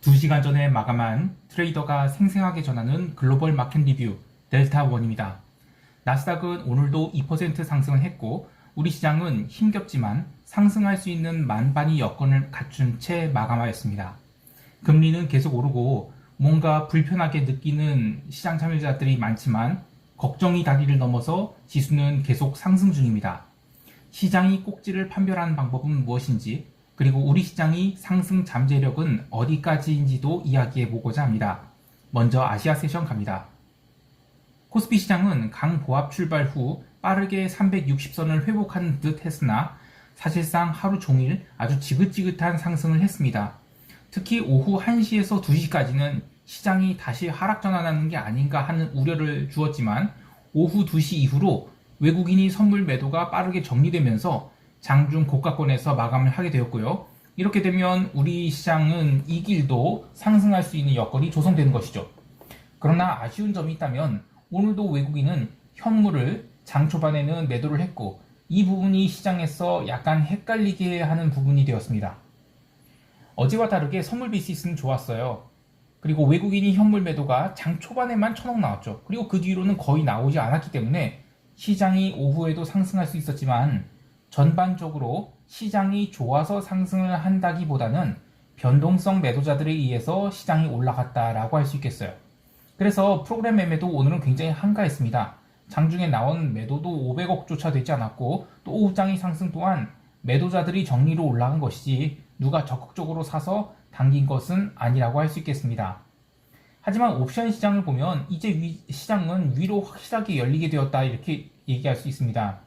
2시간 전에 마감한 트레이더가 생생하게 전하는 글로벌 마켓 리뷰 델타원입니다. 나스닥은 오늘도 2% 상승을 했고 우리 시장은 힘겹지만 상승할 수 있는 만반의 여건을 갖춘 채 마감하였습니다. 금리는 계속 오르고 뭔가 불편하게 느끼는 시장 참여자들이 많지만 걱정이 다리를 넘어서 지수는 계속 상승 중입니다. 시장이 꼭지를 판별하는 방법은 무엇인지, 그리고 우리 시장의 상승 잠재력은 어디까지인지도 이야기해 보고자 합니다. 먼저 아시아 세션 갑니다. 코스피 시장은 강보합 출발 후 빠르게 360선을 회복하는 듯 했으나 사실상 하루 종일 아주 지긋지긋한 상승을 했습니다. 특히 오후 1시에서 2시까지는 시장이 다시 하락 전환하는 게 아닌가 하는 우려를 주었지만 오후 2시 이후로 외국인이 선물 매도가 빠르게 정리되면서 장중 고가권에서 마감을 하게 되었고요. 이렇게 되면 우리 시장은 이 길도 상승할 수 있는 여건이 조성되는 것이죠. 그러나 아쉬운 점이 있다면 오늘도 외국인은 현물을 장 초반에는 매도를 했고 이 부분이 시장에서 약간 헷갈리게 하는 부분이 되었습니다. 어제와 다르게 선물 베이시스는 좋았어요. 그리고 외국인이 현물 매도가 장 초반에만 1,000억 나왔죠. 그리고 그 뒤로는 거의 나오지 않았기 때문에 시장이 오후에도 상승할 수 있었지만 전반적으로 시장이 좋아서 상승을 한다기보다는 변동성 매도자들에 의해서 시장이 올라갔다라고 할 수 있겠어요. 그래서 프로그램 매매도 오늘은 굉장히 한가했습니다. 장중에 나온 매도도 500억조차 되지 않았고 또 오후장의 상승 또한 매도자들이 정리로 올라간 것이지 누가 적극적으로 사서 당긴 것은 아니라고 할 수 있겠습니다. 하지만 옵션 시장을 보면 이제 시장은 위로 확실하게 열리게 되었다 이렇게 얘기할 수 있습니다.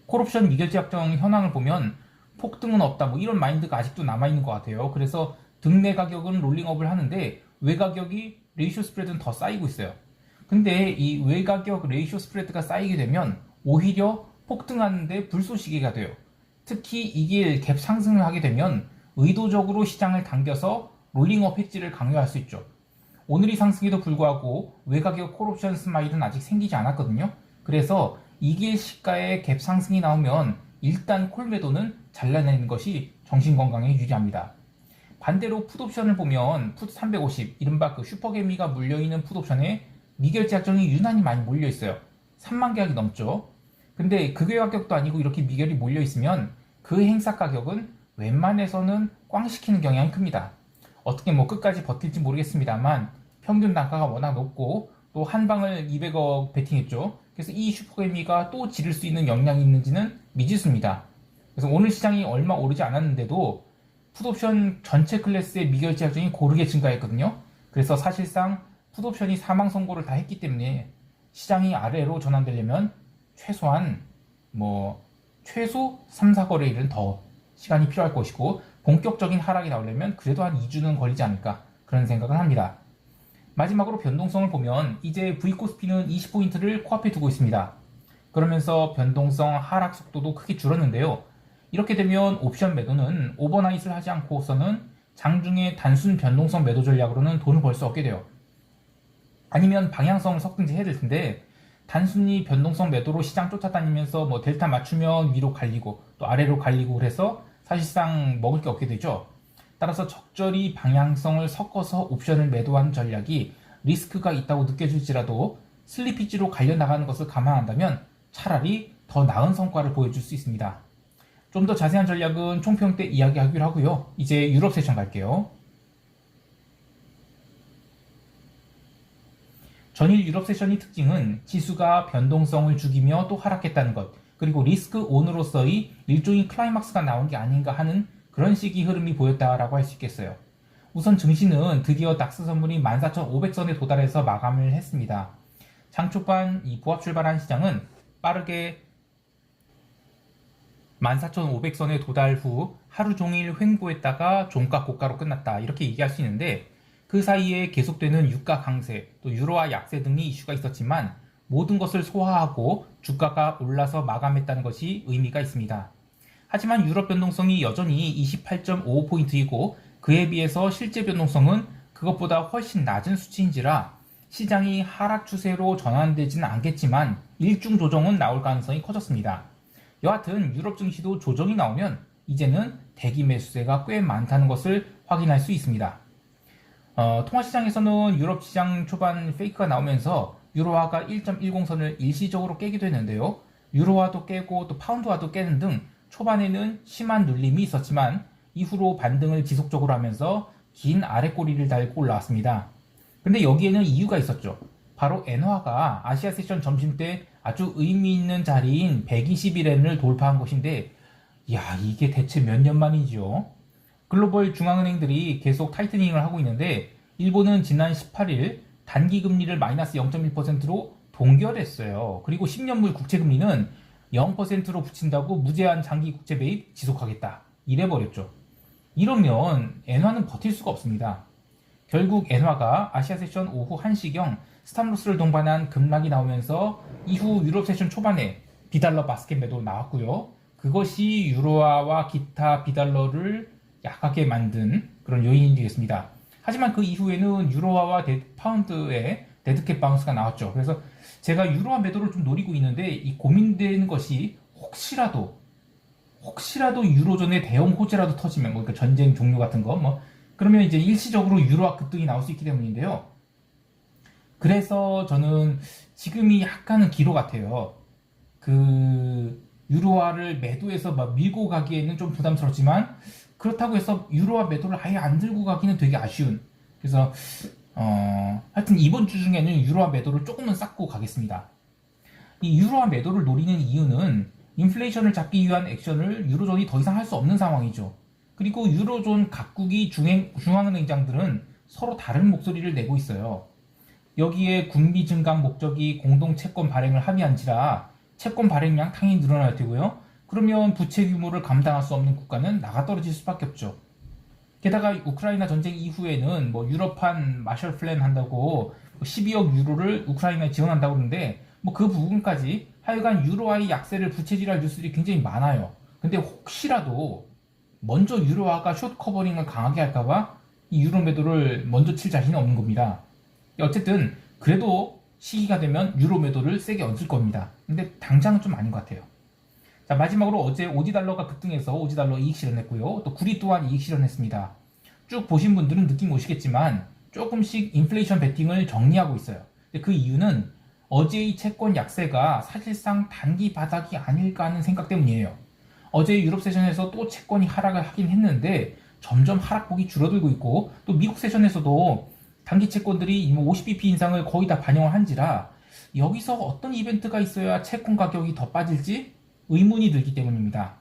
콜옵션 미결제 약정 현황을 보면 폭등은 없다 뭐 이런 마인드가 아직도 남아있는 것 같아요. 그래서 등내 가격은 롤링업을 하는데 외가격이 레이쇼 스프레드는 더 쌓이고 있어요. 근데 이 외가격 레이쇼 스프레드가 쌓이게 되면 오히려 폭등하는데 불쏘시개가 돼요. 특히 이게 갭 상승을 하게 되면 의도적으로 시장을 당겨서 롤링업 해지를 강요할 수 있죠. 오늘이 상승에도 불구하고 외가격 콜옵션 스마일은 아직 생기지 않았거든요. 그래서 이길 시가의 갭 상승이 나오면 일단 콜 매도는 잘라내는 것이 정신건강에 유리합니다. 반대로 풋옵션을 보면 풋 350, 이른바 그 슈퍼개미가 물려있는 풋옵션에 미결제 약정이 유난히 많이 몰려있어요. 3만 계약이 넘죠. 근데 극외 가격도 아니고 이렇게 미결이 몰려있으면 그 행사 가격은 웬만해서는 꽝 시키는 경향이 큽니다. 어떻게 뭐 끝까지 버틸지 모르겠습니다만 평균 단가가 워낙 높고 또 한 방을 200억 베팅했죠. 그래서 이 슈퍼개미가 또 지를 수 있는 역량이 있는지는 미지수입니다. 그래서 오늘 시장이 얼마 오르지 않았는데도 풋옵션 전체 클래스의 미결제 약정이 고르게 증가했거든요. 그래서 사실상 풋옵션이 사망 선고를 다 했기 때문에 시장이 아래로 전환되려면 최소한 최소 3, 4거래일은 더 시간이 필요할 것이고 본격적인 하락이 나오려면 그래도 한 2주는 걸리지 않을까 그런 생각을 합니다. 마지막으로 변동성을 보면 이제 V코스피는 20포인트를 코앞에 두고 있습니다. 그러면서 변동성 하락 속도도 크게 줄었는데요. 이렇게 되면 옵션 매도는 오버나잇을 하지 않고서는 장중에 단순 변동성 매도 전략으로는 돈을 벌 수 없게 돼요. 아니면 방향성을 섞든지 해야 될 텐데 단순히 변동성 매도로 시장 쫓아다니면서 델타 맞추면 위로 갈리고 또 아래로 갈리고 그래서 사실상 먹을 게 없게 되죠. 따라서 적절히 방향성을 섞어서 옵션을 매도하는 전략이 리스크가 있다고 느껴질지라도 슬리피지로 갈려나가는 것을 감안한다면 차라리 더 나은 성과를 보여줄 수 있습니다. 좀 더 자세한 전략은 총평 때 이야기하기로 하고요. 이제 유럽 세션 갈게요. 전일 유럽 세션의 특징은 지수가 변동성을 죽이며 또 하락했다는 것, 그리고 리스크 온으로서의 일종의 클라이막스가 나온 게 아닌가 하는 그런 식의 흐름이 보였다라고 할 수 있겠어요. 우선 증시는 드디어 닥스 선물이 14,500선에 도달해서 마감을 했습니다. 장 초반 이 보합 출발한 시장은 빠르게 14,500선에 도달 후 하루 종일 횡보했다가 종가 고가로 끝났다 이렇게 얘기할 수 있는데 그 사이에 계속되는 유가 강세, 또 유로화 약세 등의 이슈가 있었지만 모든 것을 소화하고 주가가 올라서 마감했다는 것이 의미가 있습니다. 하지만 유럽 변동성이 여전히 28.55포인트이고 그에 비해서 실제 변동성은 그것보다 훨씬 낮은 수치인지라 시장이 하락 추세로 전환되지는 않겠지만 일중 조정은 나올 가능성이 커졌습니다. 여하튼 유럽 증시도 조정이 나오면 이제는 대기 매수세가 꽤 많다는 것을 확인할 수 있습니다. 통화시장에서는 유럽 시장 초반 페이크가 나오면서 유로화가 1.10선을 일시적으로 깨기도 했는데요. 유로화도 깨고 또 파운드화도 깨는 등 초반에는 심한 눌림이 있었지만 이후로 반등을 지속적으로 하면서 긴 아랫꼬리를 달고 올라왔습니다. 근데 여기에는 이유가 있었죠. 바로 엔화가 아시아 세션 점심 때 아주 의미 있는 자리인 121엔을 돌파한 것인데, 야, 이게 대체 몇 년 만이죠? 글로벌 중앙은행들이 계속 타이트닝을 하고 있는데, 일본은 지난 18일 단기 금리를 마이너스 0.1%로 동결했어요. 그리고 10년물 국채 금리는 0%로 붙인다고 무제한 장기 국채 매입 지속하겠다. 이래버렸죠. 이러면 엔화는 버틸 수가 없습니다. 결국 엔화가 아시아 세션 오후 1시경 스탑로스를 동반한 급락이 나오면서 이후 유럽 세션 초반에 비달러 바스켓 매도 나왔고요. 그것이 유로화와 기타 비달러를 약하게 만든 그런 요인이 되겠습니다. 하지만 그 이후에는 유로화와 파운드의 데드캣 바운스가 나왔죠. 그래서 제가 유로화 매도를 좀 노리고 있는데 이 고민되는 것이 혹시라도 유로존의 대형 호재라도 터지면 뭐 그러니까 전쟁 종료 같은 거 뭐 그러면 이제 일시적으로 유로화 급등이 나올 수 있기 때문인데요. 그래서 저는 지금이 약간은 기로 같아요. 그 유로화를 매도해서 막 밀고 가기에는 좀 부담스럽지만 그렇다고 해서 유로화 매도를 아예 안 들고 가기는 되게 아쉬운. 그래서 하여튼 이번 주 중에는 유로화 매도를 조금은 쌓고 가겠습니다. 이 유로화 매도를 노리는 이유는 인플레이션을 잡기 위한 액션을 유로존이 더 이상 할 수 없는 상황이죠. 그리고 유로존 각국이 중앙은행장들은 서로 다른 목소리를 내고 있어요. 여기에 군비 증강 목적이 공동 채권 발행을 합의한지라 채권 발행량 당연히 늘어날 테고요. 그러면 부채 규모를 감당할 수 없는 국가는 나가떨어질 수밖에 없죠. 게다가 우크라이나 전쟁 이후에는 뭐 유럽판 마셜 플랜 한다고 12억 유로를 우크라이나에 지원한다고 그러는데 뭐 그 부분까지 하여간 유로화의 약세를 부채질할 뉴스들이 굉장히 많아요. 근데 혹시라도 먼저 유로화가 숏 커버링을 강하게 할까봐 이 유로 매도를 먼저 칠 자신이 없는 겁니다. 어쨌든 그래도 시기가 되면 유로 매도를 세게 얹을 겁니다. 근데 당장은 좀 아닌 것 같아요. 자, 마지막으로 어제 오지달러가 급등해서 오지달러 이익 실현했고요. 또 구리 또한 이익 실현했습니다. 쭉 보신 분들은 느낌 오시겠지만 조금씩 인플레이션 베팅을 정리하고 있어요. 근데 그 이유는 어제의 채권 약세가 사실상 단기 바닥이 아닐까 하는 생각 때문이에요. 어제 유럽 세션에서 또 채권이 하락을 하긴 했는데 점점 하락폭이 줄어들고 있고 또 미국 세션에서도 단기 채권들이 50bp 인상을 거의 다 반영을 한지라 여기서 어떤 이벤트가 있어야 채권 가격이 더 빠질지 의문이 들기 때문입니다.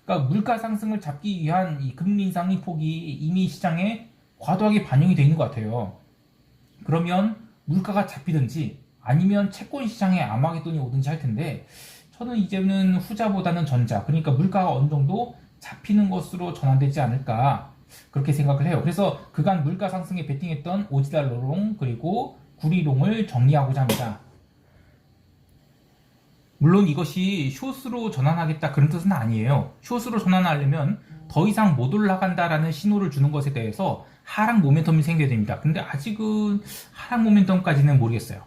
그러니까 물가 상승을 잡기 위한 이 금리 인상의 폭이 이미 시장에 과도하게 반영이 되어 있는 것 같아요. 그러면 물가가 잡히든지 아니면 채권 시장에 아마겟돈이 오든지 할 텐데 저는 이제는 후자보다는 전자, 그러니까 물가가 어느 정도 잡히는 것으로 전환되지 않을까 그렇게 생각을 해요. 그래서 그간 물가 상승에 베팅했던 오지달러롱 그리고 구리롱을 정리하고자 합니다. 물론 이것이 숏으로 전환하겠다 그런 뜻은 아니에요. 숏으로 전환하려면 더 이상 못 올라간다라는 신호를 주는 것에 대해서 하락 모멘텀이 생겨야 됩니다. 근데 아직은 하락 모멘텀까지는 모르겠어요.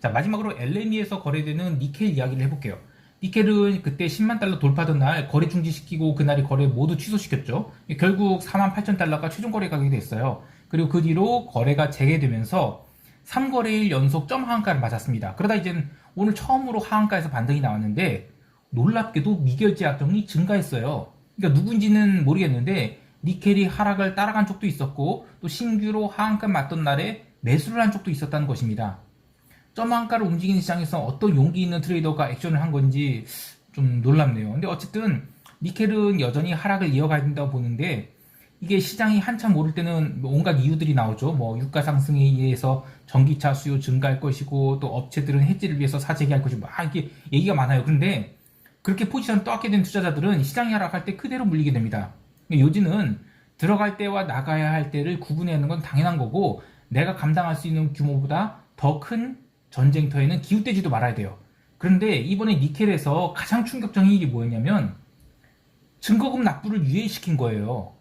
자, 마지막으로 LME에서 거래되는 니켈 이야기를 해볼게요. 니켈은 그때 10만 달러 돌파던 날 거래 중지시키고 그날이 거래 모두 취소시켰죠. 결국 4만 8천 달러가 최종 거래 가격이 됐어요. 그리고 그 뒤로 거래가 재개되면서 3거래일 연속 점 하한가를 맞았습니다. 그러다 이제는 오늘 처음으로 하한가에서 반등이 나왔는데 놀랍게도 미결제 약정이 증가했어요. 그러니까 누군지는 모르겠는데 니켈이 하락을 따라간 쪽도 있었고 또 신규로 하한가 맞던 날에 매수를 한 쪽도 있었다는 것입니다. 점 하한가를 움직이는 시장에서 어떤 용기 있는 트레이더가 액션을 한 건지 좀 놀랍네요. 근데 어쨌든 니켈은 여전히 하락을 이어가야 된다고 보는데 이게 시장이 한참 오를 때는 온갖 이유들이 나오죠. 뭐 유가 상승에 의해서 전기차 수요 증가할 것이고 또 업체들은 해지를 위해서 사재기할 것이고 막 이게 얘기가 많아요. 그런데 그렇게 포지션 떠안게 된 투자자들은 시장이 하락할 때 그대로 물리게 됩니다. 요지는 들어갈 때와 나가야 할 때를 구분해야 하는 건 당연한 거고 내가 감당할 수 있는 규모보다 더 큰 전쟁터에는 기웃대지도 말아야 돼요. 그런데 이번에 니켈에서 가장 충격적인 일이 뭐였냐면 증거금 납부를 유예시킨 거예요.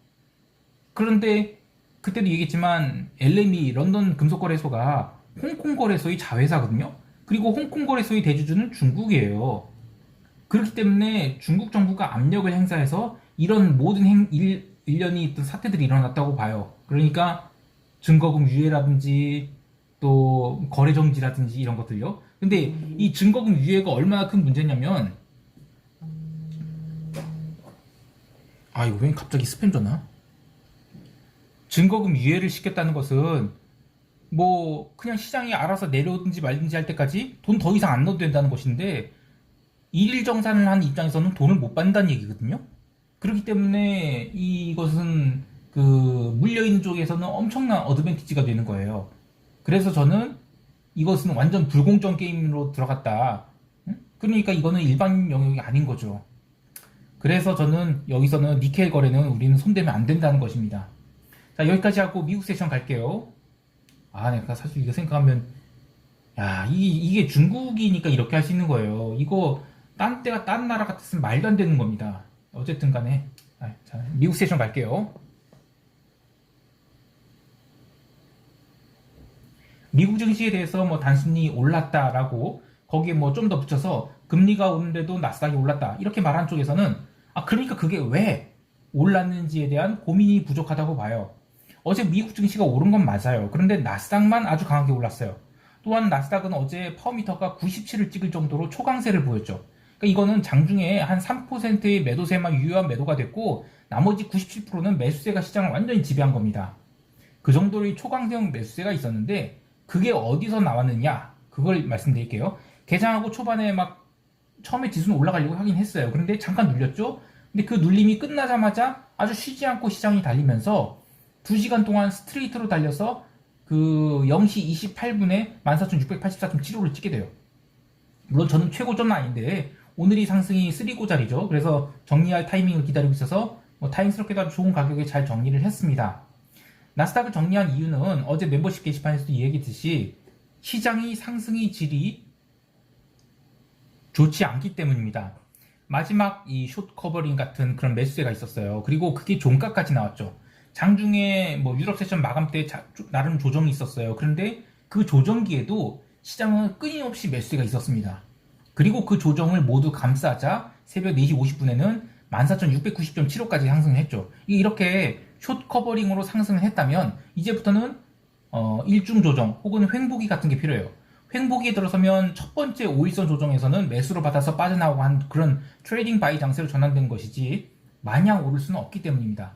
그런데 그때도 얘기했지만 LME 런던 금속거래소가 홍콩 거래소의 자회사거든요. 그리고 홍콩 거래소의 대주주는 중국이에요. 그렇기 때문에 중국 정부가 압력을 행사해서 이런 모든 일련이 있던 사태들이 일어났다고 봐요. 그러니까 증거금 유예라든지 또 거래 정지라든지 이런 것들요. 근데 이 증거금 유예가 얼마나 큰 문제냐면, 아 이거 왜 갑자기 스팸 전화? 증거금 유예를 시켰다는 것은 뭐 그냥 시장이 알아서 내려오든지 말든지 할 때까지 돈 더 이상 안 넣어도 된다는 것인데, 일일 정산을 한 입장에서는 돈을 못 받는다는 얘기거든요. 그렇기 때문에 이것은 그 물려있는 쪽에서는 엄청난 어드밴티지가 되는 거예요. 그래서 저는 이것은 완전 불공정 게임으로 들어갔다. 그러니까 이거는 일반 영역이 아닌 거죠. 그래서 저는 여기서는 니켈 거래는 우리는 손대면 안 된다는 것입니다. 자, 여기까지 하고 미국 세션 갈게요. 아, 내가 사실 이거 생각하면, 야, 이게 중국이니까 이렇게 할 수 있는 거예요. 이거 딴 때가 딴 나라 같았으면 말도 안 되는 겁니다. 어쨌든 간에, 자, 미국 세션 갈게요. 미국 증시에 대해서 뭐 단순히 올랐다라고 거기에 뭐 좀 더 붙여서 금리가 오른데도 나스닥이 올랐다 이렇게 말한 쪽에서는, 그러니까 그게 왜 올랐는지에 대한 고민이 부족하다고 봐요. 어제 미국 증시가 오른 건 맞아요. 그런데 나스닥만 아주 강하게 올랐어요. 또한 나스닥은 어제 파워미터가 97을 찍을 정도로 초강세를 보였죠. 그러니까 이거는 장중에 한 3%의 매도세만 유효한 매도가 됐고, 나머지 97%는 매수세가 시장을 완전히 지배한 겁니다. 그 정도의 초강세형 매수세가 있었는데, 그게 어디서 나왔느냐, 그걸 말씀드릴게요. 개장하고 초반에 막 처음에 지수는 올라가려고 하긴 했어요. 그런데 잠깐 눌렸죠. 근데 그 눌림이 끝나자마자 아주 쉬지 않고 시장이 달리면서 2시간 동안 스트레이트로 달려서 그 0시 28분에 14,684.75를 찍게 돼요. 물론 저는 최고점은 아닌데 오늘이 상승이 쓰리고 자리죠. 그래서 정리할 타이밍을 기다리고 있어서 뭐 다행스럽게도 아주 좋은 가격에 잘 정리를 했습니다. 나스닥을 정리한 이유는 어제 멤버십 게시판에서도 얘기했듯이 시장이 상승의 질이 좋지 않기 때문입니다. 마지막 이 숏 커버링 같은 그런 매수세가 있었어요. 그리고 그게 종가까지 나왔죠. 장중에 뭐 유럽 세션 마감 때 나름 조정이 있었어요. 그런데 그 조정기에도 시장은 끊임없이 매수세가 있었습니다. 그리고 그 조정을 모두 감싸자 새벽 4시 50분에는 14,690.75까지 상승을 했죠. 이렇게 숏 커버링으로 상승을 했다면 이제부터는 일중 조정 혹은 횡보기 같은 게 필요해요. 횡보기에 들어서면 첫 번째 5일선 조정에서는 매수로 받아서 빠져나오고 한 그런 트레이딩 바이 장세로 전환된 것이지 마냥 오를 수는 없기 때문입니다.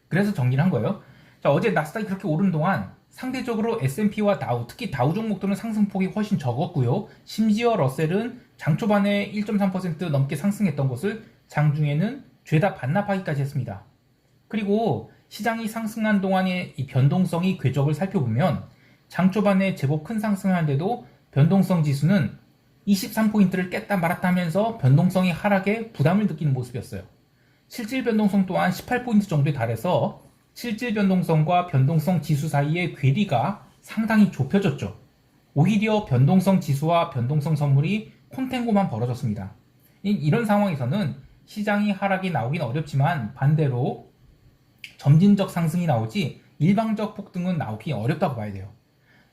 그래서 정리를 한 거예요. 자, 어제 나스닥이 그렇게 오른 동안 상대적으로 S&P와 다우, 특히 다우 종목들은 상승폭이 훨씬 적었고요. 심지어 러셀은 장 초반에 1.3% 넘게 상승했던 것을 장중에는 죄다 반납하기까지 했습니다. 그리고 시장이 상승한 동안의 이 변동성이 궤적을 살펴보면 장 초반에 제법 큰 상승을 하는데도 변동성 지수는 23포인트를 깼다 말았다 하면서 변동성이 하락에 부담을 느끼는 모습이었어요. 실질 변동성 또한 18포인트 정도에 달해서 실질 변동성과 변동성 지수 사이의 괴리가 상당히 좁혀졌죠. 오히려 변동성 지수와 변동성 선물이 콘탱고만 벌어졌습니다. 이런 상황에서는 시장이 하락이 나오긴 어렵지만 반대로 점진적 상승이 나오지 일방적 폭등은 나오기 어렵다고 봐야 돼요.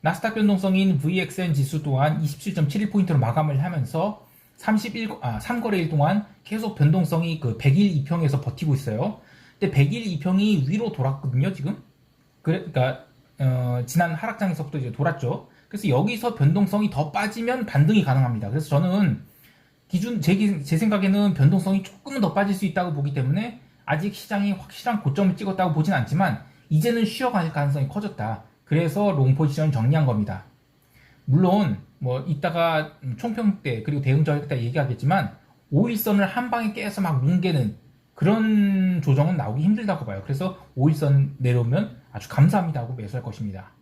나스닥 변동성인 VXN 지수 또한 27.71포인트로 마감을 하면서 3거래일 동안 계속 변동성이 그 100일 2평에서 버티고 있어요. 근데 100일 2평이 위로 돌았거든요, 지금. 그러니까 지난 하락장에서부터 이제 돌았죠. 그래서 여기서 변동성이 더 빠지면 반등이 가능합니다. 그래서 저는 제 생각에는 변동성이 조금은 더 빠질 수 있다고 보기 때문에 아직 시장이 확실한 고점을 찍었다고 보진 않지만 이제는 쉬어갈 가능성이 커졌다. 그래서 롱 포지션 정리한 겁니다. 물론 뭐 이따가 총평 때 그리고 대응 저격 때 얘기하겠지만 5일선을 한 방에 깨서 막 뭉개는 그런 조정은 나오기 힘들다고 봐요. 그래서 5일선 내려오면 아주 감사합니다 하고 매수할 것입니다.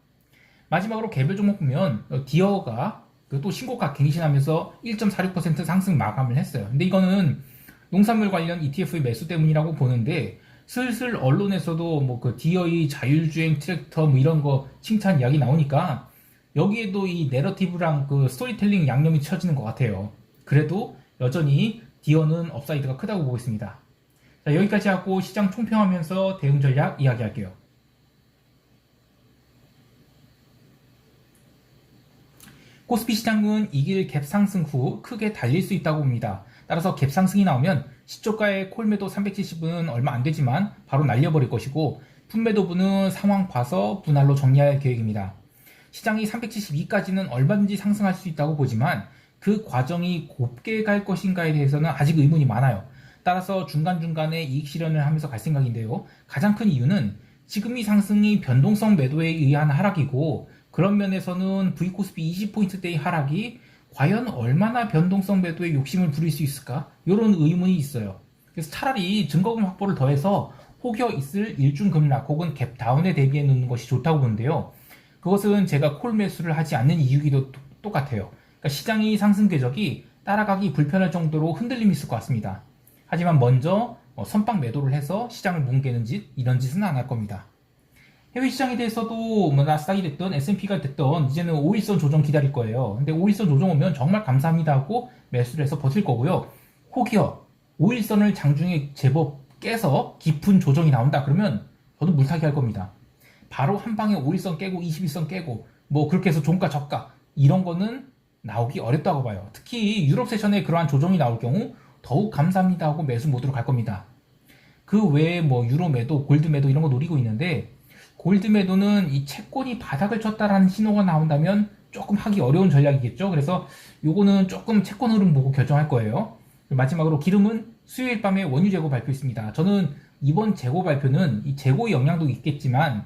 마지막으로 개별 종목 보면 디어가 또 신고가 갱신하면서 1.46% 상승 마감을 했어요. 근데 이거는 농산물 관련 ETF의 매수 때문이라고 보는데 슬슬 언론에서도 뭐 그 디어의 자율주행 트랙터 뭐 이런 거 칭찬 이야기 나오니까 여기에도 이 내러티브랑 그 스토리텔링 양념이 쳐지는 것 같아요. 그래도 여전히 디어는 업사이드가 크다고 보고 있습니다. 자, 여기까지 하고 시장 총평하면서 대응 전략 이야기할게요. 코스피 시장은 이길 갭 상승 후 크게 달릴 수 있다고 봅니다. 따라서 갭 상승이 나오면 시초가의 콜매도 370은 얼마 안 되지만 바로 날려버릴 것이고 품매도부는 상황 봐서 분할로 정리할 계획입니다. 시장이 372까지는 얼마든지 상승할 수 있다고 보지만 그 과정이 곱게 갈 것인가에 대해서는 아직 의문이 많아요. 따라서 중간중간에 이익 실현을 하면서 갈 생각인데요. 가장 큰 이유는 지금 이 상승이 변동성 매도에 의한 하락이고, 그런 면에서는 V코스피 20포인트대의 하락이 과연 얼마나 변동성 매도에 욕심을 부릴 수 있을까? 이런 의문이 있어요. 그래서 차라리 증거금 확보를 더해서 혹여 있을 일중 급락 혹은 갭 다운에 대비해 놓는 것이 좋다고 보는데요. 그것은 제가 콜 매수를 하지 않는 이유기도 똑같아요. 그러니까 시장이 상승 궤적이 따라가기 불편할 정도로 흔들림이 있을 것 같습니다. 하지만 먼저 선빵 매도를 해서 시장을 뭉개는 이런 짓은 안 할 겁니다. 해외 시장에 대해서도 나스닥이 됐든 S&P가 됐든 이제는 5일선 조정 기다릴 거예요. 근데 5일선 조정 오면 정말 감사합니다 하고 매수를 해서 버틸 거고요. 혹여 5일선을 장중에 제법 깨서 깊은 조정이 나온다 그러면 저도 물타기 할 겁니다. 바로 한 방에 5일선 깨고 21선 깨고 그렇게 해서 종가 저가 이런 거는 나오기 어렵다고 봐요. 특히 유럽 세션에 그러한 조정이 나올 경우 더욱 감사합니다 하고 매수 모드로 갈 겁니다. 그 외에 유로 매도, 골드 매도 이런 거 노리고 있는데, 골드 매도는 이 채권이 바닥을 쳤다라는 신호가 나온다면 조금 하기 어려운 전략이겠죠. 그래서 요거는 조금 채권 흐름 보고 결정할 거예요. 마지막으로 기름은 수요일 밤에 원유 재고 발표 있습니다. 저는 이번 재고 발표는 이 재고의 영향도 있겠지만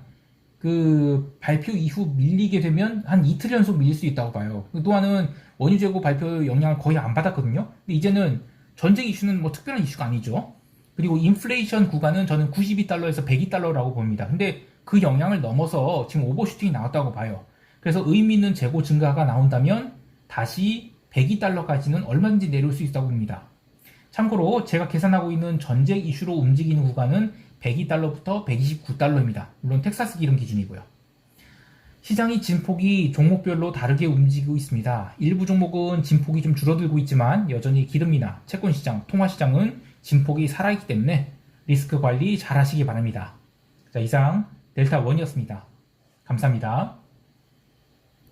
그 발표 이후 밀리게 되면 한 이틀 연속 밀릴 수 있다고 봐요. 그동안은 원유 재고 발표 영향을 거의 안 받았거든요. 근데 이제는 전쟁 이슈는 특별한 이슈가 아니죠. 그리고 인플레이션 구간은 저는 92달러에서 102달러라고 봅니다. 근데 그 영향을 넘어서 지금 오버슈팅이 나왔다고 봐요. 그래서 의미 있는 재고 증가가 나온다면 다시 102달러까지는 얼마든지 내려올 수 있다고 봅니다. 참고로 제가 계산하고 있는 전쟁 이슈로 움직이는 구간은 102달러부터 129달러입니다. 물론 텍사스 기름 기준이고요. 시장이 진폭이 종목별로 다르게 움직이고 있습니다. 일부 종목은 진폭이 좀 줄어들고 있지만 여전히 기름이나 채권시장, 통화시장은 진폭이 살아있기 때문에 리스크 관리 잘 하시기 바랍니다. 자, 이상 델타원이었습니다. 감사합니다.